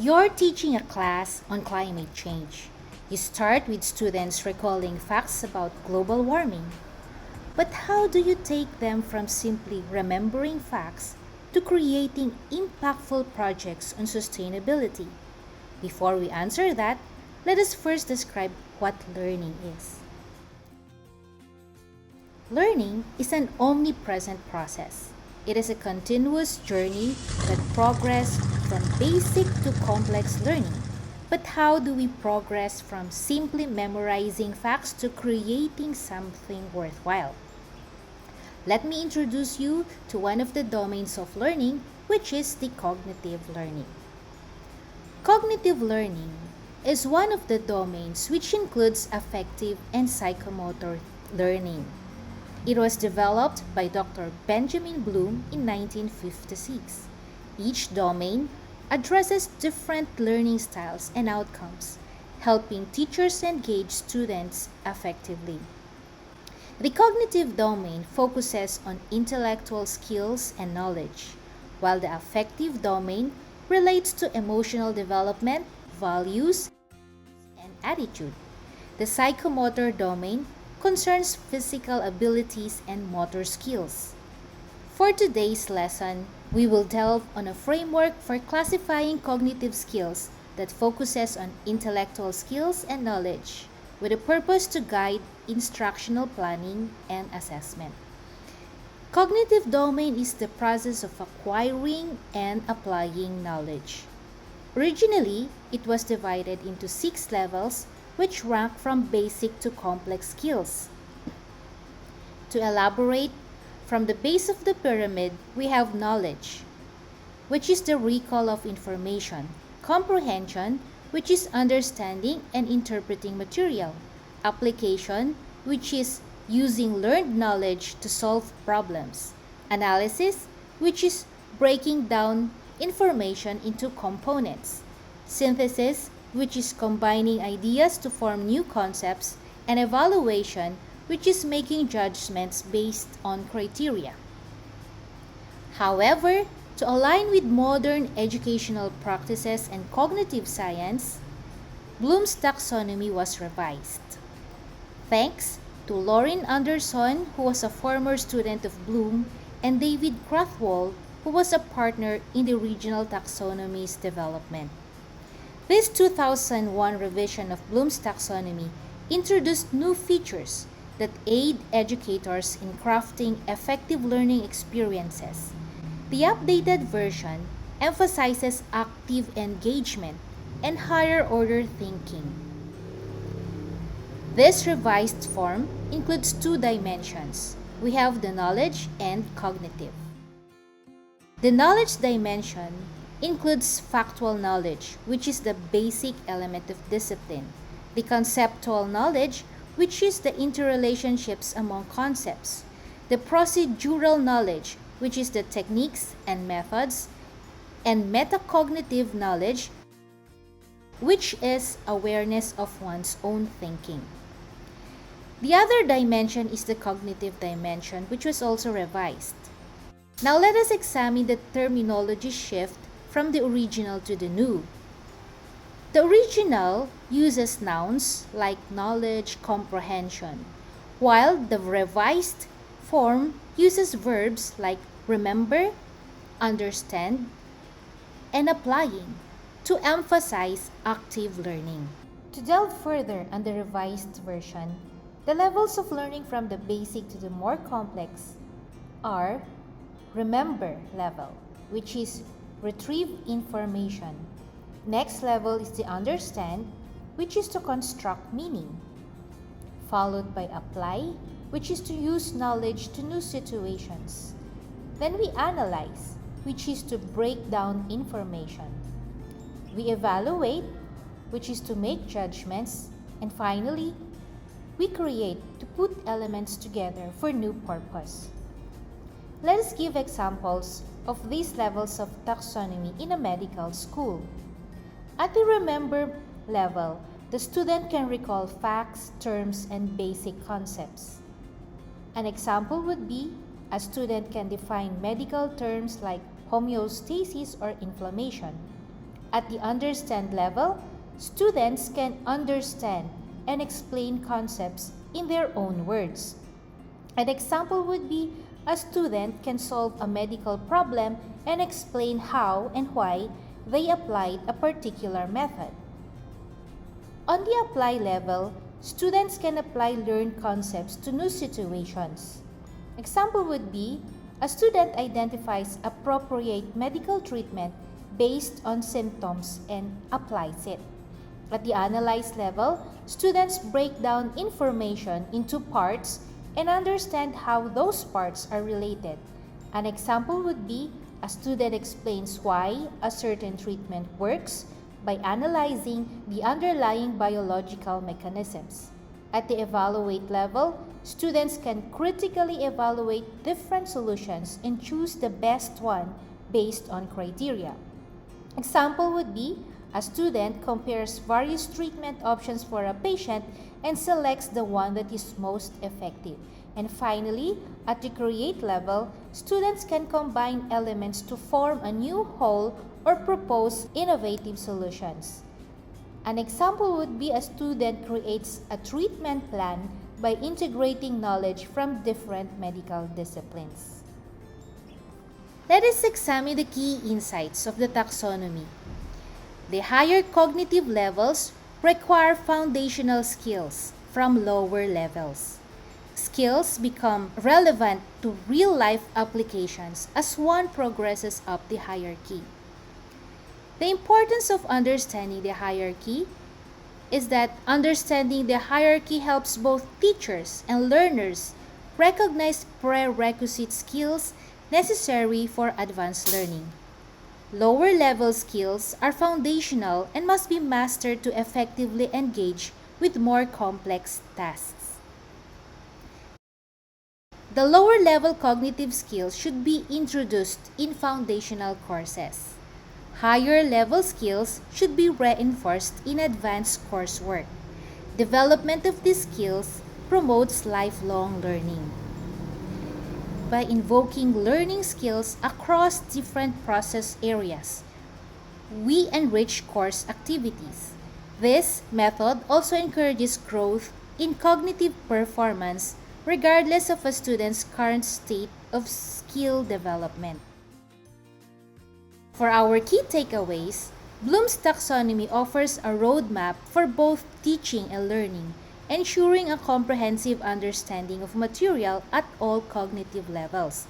You're teaching a class on climate change. You start with students recalling facts about global warming. But how do you take them from simply remembering facts to creating impactful projects on sustainability? Before we answer that, let us first describe what learning is. Learning is an omnipresent process. It is a continuous journey that progress from basic to complex learning. But how do we progress from simply memorizing facts to creating something worthwhile? Let me introduce you to one of the domains of learning, which is the cognitive learning. Cognitive learning is one of the domains which includes affective and psychomotor learning. It was developed by Dr. Benjamin Bloom in 1956. Each domain addresses different learning styles and outcomes, helping teachers engage students effectively. The cognitive domain focuses on intellectual skills and knowledge, while the affective domain relates to emotional development, values, and attitude. The psychomotor domain concerns physical abilities and motor skills. For today's lesson, we will delve on a framework for classifying cognitive skills that focuses on intellectual skills and knowledge, with a purpose to guide instructional planning and assessment. Cognitive domain is the process of acquiring and applying knowledge. Originally, it was divided into 6 levels which rank from basic to complex skills. To elaborate, from the base of the pyramid, we have knowledge, which is the recall of information, comprehension, which is understanding and interpreting material, application, which is using learned knowledge to solve problems, analysis, which is breaking down information into components, synthesis, which is combining ideas to form new concepts, and evaluation, which is making judgments based on criteria. However, to align with modern educational practices and cognitive science, Bloom's taxonomy was revised. Thanks to Lauren Anderson, who was a former student of Bloom, and David Krathwohl, who was a partner in the regional taxonomy's development. This 2001 revision of Bloom's taxonomy introduced new features that aid educators in crafting effective learning experiences. The updated version emphasizes active engagement and higher order thinking. This revised form includes 2 dimensions. We have the knowledge and cognitive. The knowledge dimension includes factual knowledge, which is the basic element of discipline, the conceptual knowledge, which is the interrelationships among concepts, the procedural knowledge, which is the techniques and methods, and metacognitive knowledge, which is awareness of one's own thinking. The other dimension is the cognitive dimension, which was also revised. Now let us examine the terminology shift from the original to the new. The original uses nouns like knowledge, comprehension, while the revised form uses verbs like remember, understand, and applying to emphasize active learning. To delve further on the revised version, the levels of learning from the basic to the more complex are remember level, which is retrieve information. Next level is the understand, which is to construct meaning, followed by apply, which is to use knowledge to new situations. Then we analyze, which is to break down information. We evaluate, which is to make judgments. And finally, we create, to put elements together for new purpose. Let us give examples of these levels of taxonomy in a medical school. At the remember level, the student can recall facts, terms, and basic concepts. An example would be a student can define medical terms like homeostasis or inflammation. At the understand level, students can understand and explain concepts in their own words. An example would be a student can solve a medical problem and explain how and why they applied a particular method. On the apply level, students can apply learned concepts to new situations. Example would be a student identifies appropriate medical treatment based on symptoms and applies it. At the analyze level, students break down information into parts and understand how those parts are related. An example would be a student explains why a certain treatment works by analyzing the underlying biological mechanisms. At the evaluate level, students can critically evaluate different solutions and choose the best one based on criteria. Example would be a student compares various treatment options for a patient and selects the one that is most effective. And finally, at the create level, students can combine elements to form a new whole or propose innovative solutions. An example would be a student creates a treatment plan by integrating knowledge from different medical disciplines. Let us examine the key insights of the taxonomy. The higher cognitive levels require foundational skills from lower levels. Skills become relevant to real-life applications as one progresses up the hierarchy. The importance of understanding the hierarchy is that understanding the hierarchy helps both teachers and learners recognize prerequisite skills necessary for advanced learning. Lower level skills are foundational and must be mastered to effectively engage with more complex tasks. The lower level cognitive skills should be introduced in foundational courses. Higher level skills should be reinforced in advanced coursework. Development of these skills promotes lifelong learning. By invoking learning skills across different process areas, we enrich course activities. This method also encourages growth in cognitive performance regardless of a student's current state of skill development. For our key takeaways, Bloom's taxonomy offers a roadmap for both teaching and learning, ensuring a comprehensive understanding of material at all cognitive levels.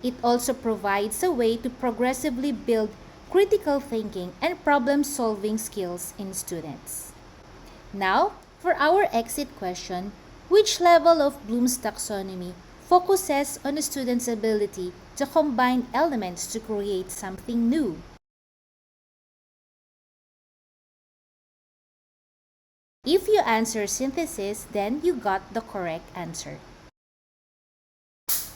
It also provides a way to progressively build critical thinking and problem-solving skills in students. Now, for our exit question, which level of Bloom's taxonomy focuses on a student's ability to combine elements to create something new? If you answer synthesis, then you got the correct answer.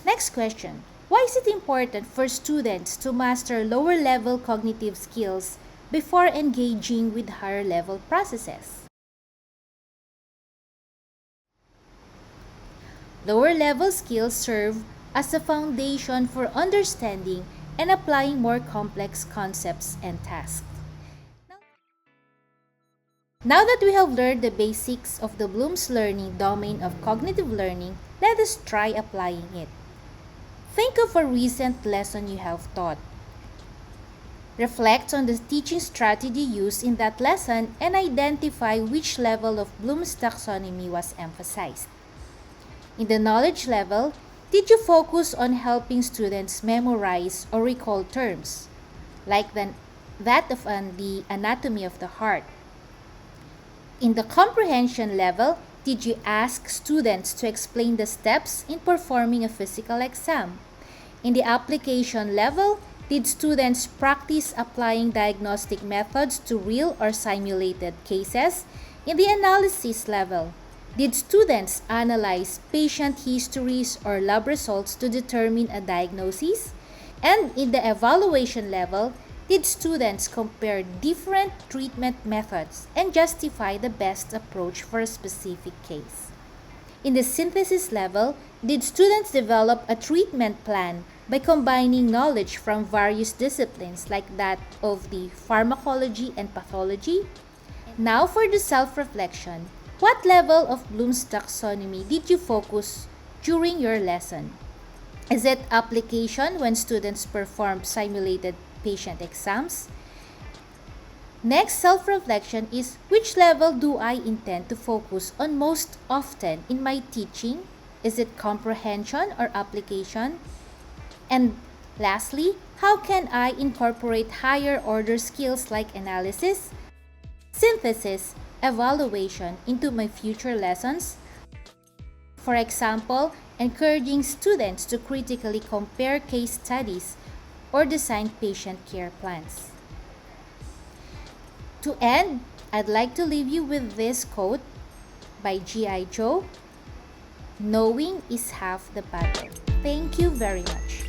Next question. Why is it important for students to master lower-level cognitive skills before engaging with higher-level processes? Lower-level skills serve as a foundation for understanding and applying more complex concepts and tasks. Now that we have learned the basics of the Bloom's learning domain of cognitive learning, let us try applying it. Think of a recent lesson you have taught. Reflect on the teaching strategy used in that lesson and identify which level of Bloom's taxonomy was emphasized. In the knowledge level, did you focus on helping students memorize or recall terms, like that of the anatomy of the heart? In the comprehension level, did you ask students to explain the steps in performing a physical exam? In the application level, did students practice applying diagnostic methods to real or simulated cases? In the analysis level, did students analyze patient histories or lab results to determine a diagnosis? And in the evaluation level, did students compare different treatment methods and justify the best approach for a specific case? In the synthesis level, did students develop a treatment plan by combining knowledge from various disciplines like that of the pharmacology and pathology? Now for the self-reflection. What level of Bloom's taxonomy did you focus during your lesson? Is it application when students perform simulated patient exams? Next self-reflection is which level do I intend to focus on most often in my teaching? Is it comprehension or application? And lastly, how can I incorporate higher order skills like analysis, synthesis, evaluation into my future lessons? For example, encouraging students to critically compare case studies or design patient care plans. To end, I'd like to leave you with this quote by G.I. Joe: "Knowing is half the battle." Thank you very much.